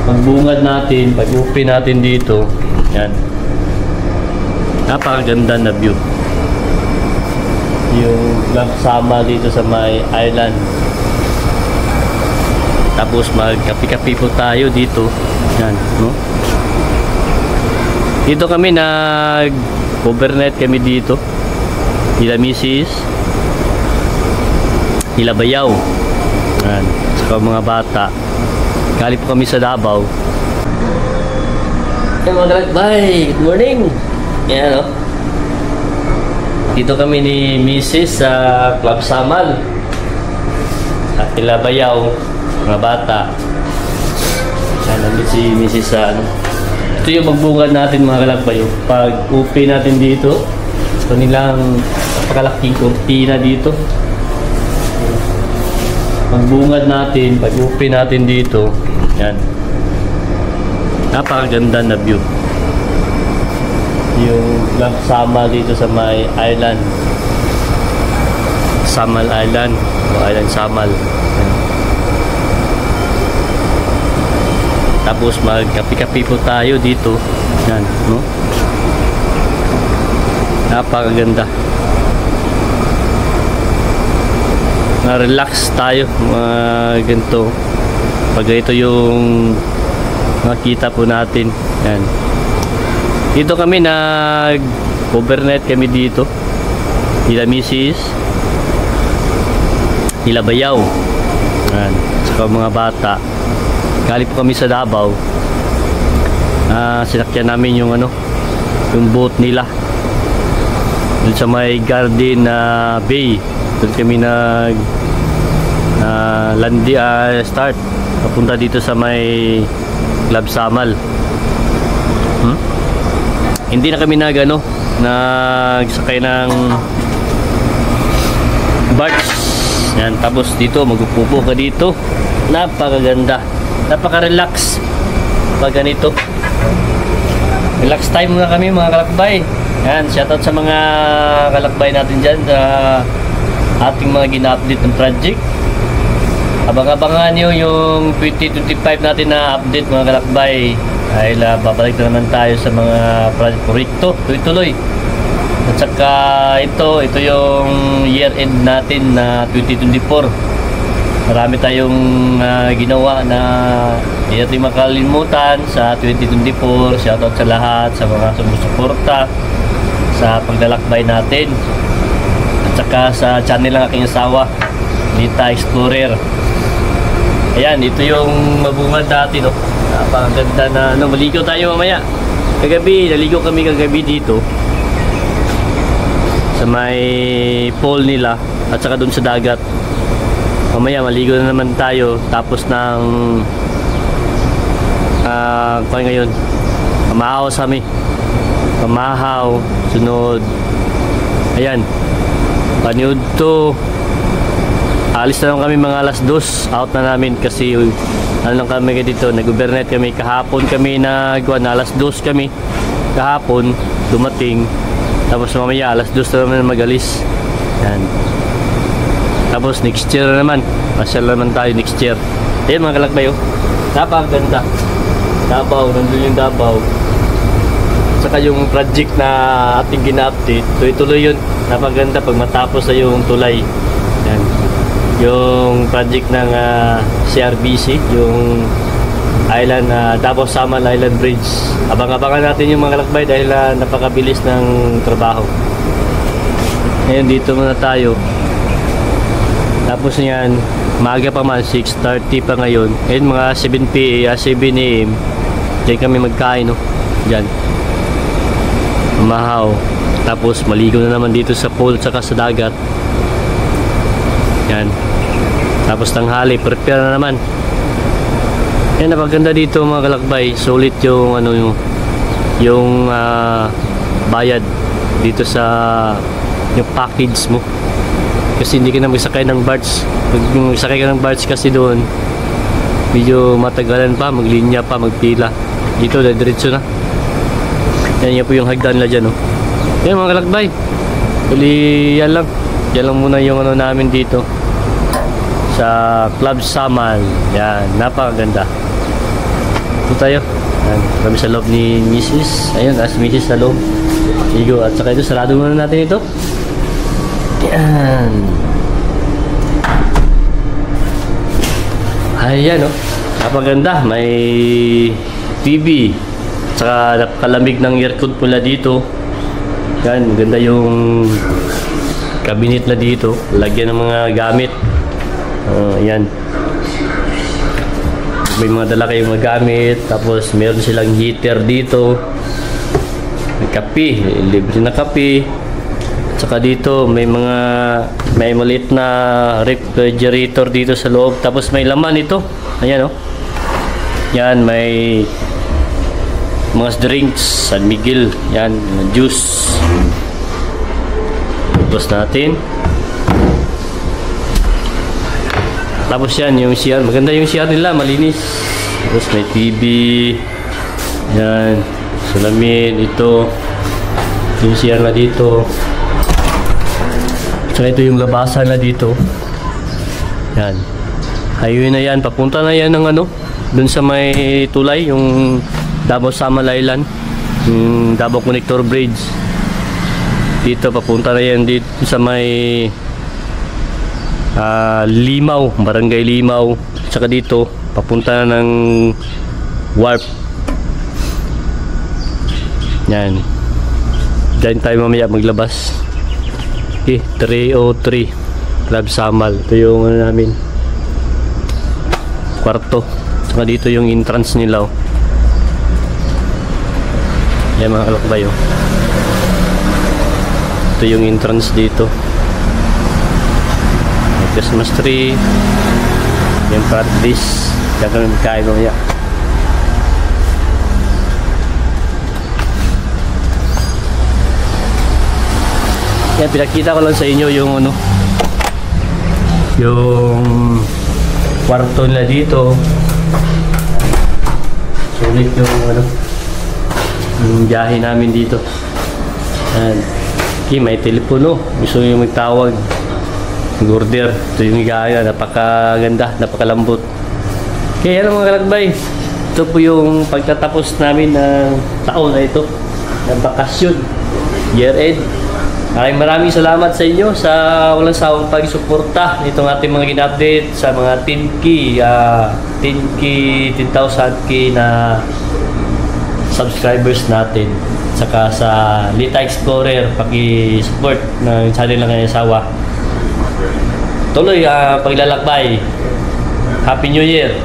pagbungad natin, pag-upi natin dito. Yan. Napakaganda na view. Yung sama dito sa may island. Tapos magkapi-kapi po tayo dito. Yan, no? Dito kami overnight kami dito. Nila Mrs. Nila Bayaw. Yan, saka mga bata. Galing po kami sa Davao. Hey mga kalakbay, good morning. Yan, no? Dito kami ni Mrs. sa Club Samal. At nila Bayaw, mga bata. Yan, nandun si Mrs. sa ano. Ito yung magbungad natin mga kalakbay. Pag upi natin dito, ito nilang napakalaking kurtina dito. Magbungad natin, pag upi natin dito. Yan. Napakaganda na view. Yung sama dito sa may island. Samal Island. O Island Samal. Yan. Tapos magkapi-kapi po tayo dito. Yan, no? Napakaganda. Na-relax tayo ganito. Pag ito yung makita po natin. Yan. Dito kami overnight kami dito. Nila Mrs. Nila Bayaw. Yan. Saka mga bata. Galing po kami sa Davao. Sinakyan namin yung yung boat nila. Doon sa may Garden Bay. Doon kami start. Papunta dito sa may Club Samal. Hindi na kami nagsakay ng barge. Yan, tapos dito magupupo ka dito. Napakaganda. Napaka-relax pag ganito. Relax time muna kami mga kalakbay. Yan, shoutout sa mga kalakbay natin dyan sa ating mga gina-update ng project. Abang-abangan nyo yung 2025 natin na update mga kalakbay. Dahil babalik na naman tayo sa mga proyekto. Tuloy-tuloy. At saka ito yung year end natin na 2024. Marami tayong ginawa na hindi natin makalimutan sa 2024. Shoutout sa lahat, sa mga sumusuporta sa paglalakbay natin. At saka sa channel ng aking asawa, Nita Explorer. Ayan, ito yung mabungad natin, no? Napakaganda na maligo tayo mamaya. Naligo kami kagabi dito sa may pool nila at saka dun sa dagat. Mamaya maligo na naman tayo tapos ng ngayon pamahaw sa amin. Pamahaw sunod, ayan, paniud to. Alis na lang kami mga alas 2. Out na namin kasi lang kami dito, nag-overnight kami kahapon. Kami na alas 2 kami kahapon dumating. Tapos mamaya alas 2 na naman magalis. Yan. Tapos next year naman, masyal naman tayo next year. Ayan mga kalakbay, napakaganda. Davao, nandun yung Davao. Saka yung project na ating gina-update, tuloy-tuloy yun. Napakaganda pag matapos na yung tulay. Yan. Yung project ng CRBC, yung Island, Davao Samal Island Bridge. Abang-abangan natin yung mga kalakbay dahil napakabilis ng trabaho. Ngayon dito muna tayo. Tapos yan, maaga pa man, 6:30 pa ngayon. Ngayon mga 7 AM. Diyan kami magkain, no? Diyan. Mahaw. Tapos maligo na naman dito sa pool saka sa dagat. Yan. Tapos tanghali, prepare na naman. Yan, napaganda dito mga kalakbay. Sulit yung yung bayad dito sa yung package mo. Kasi hindi ka na magsakay ng barge. Pag magsakay ka ng barge kasi doon, medyo matagalan pa, maglinya pa, magpila. Dito, diretso na. Yan po yung hagdan na dyan, no? Yan mga kalakbay. Bali, yan lang. Yan lang muna yung namin dito sa Club Samal. Yan, napakaganda. Ito tayo. Ayan, kami sa loob ni Mrs. Ayun, as Mrs. sa loob. Igo. At saka ito, sarado muna natin ito. Ayan. Ayan, oh. Napaganda. May TV. Saka napakalamig ng aircon pula dito. Yan, maganda yung cabinet na dito. Lagyan ng mga gamit. Ayan. May mga dala kayong mga gamit. Tapos meron silang heater dito. May kape. Libre na kape. At saka dito may maliit na refrigerator dito sa loob. Tapos may laman ito. Ayan, oh. Yan, may mga drinks, San Miguel. Yan, juice. Tapos natin. Tapos yan, yung CR. Maganda yung CR nila, malinis. Tapos may TV. Yan, salamin. Ito. Yung CR na dito. Saka ito yung labasan na dito. Yan. Highway na yan. Papunta na yan ng ano. Doon sa may tulay. Yung Davao Samalaylan. Yung Davao Connector Bridge. Dito papunta na yan dito sa may Limaw. Barangay Limaw. Saka dito papunta na ng Warp. Yan. Diyan tayo mamaya maglabas. Okay, 303 Club Samal. Ito yung ano namin, kwarto. Saka dito yung entrance nila, oh. Yan mga kalakbay, oh. Ito yung entrance dito. May Christmas tree. Yung paradise. Diyan kami magkain mamaya. Yan, pinakita ko lang sa inyo yung ano, yung kwarto nila dito. Sulit yung ano, yung biyahe namin dito. Yan. Okay, may telepono. Gusto nyo magtawag, mag-order. Ito yung higaya. Napakaganda, napakalambot. Okay, yan mga kalakbay. Ito po yung pagtatapos namin ng taon na ito, ng bakasyon, year end. Maraming salamat sa inyo sa walang sawang pagsuporta nitong ating mga gina-update sa mga 10K 10,000K na subscribers natin. Saka sa Lita Explorer, paki-support ng channel ng kanyang asawa. Tuloy paglalakbay. Happy New Year!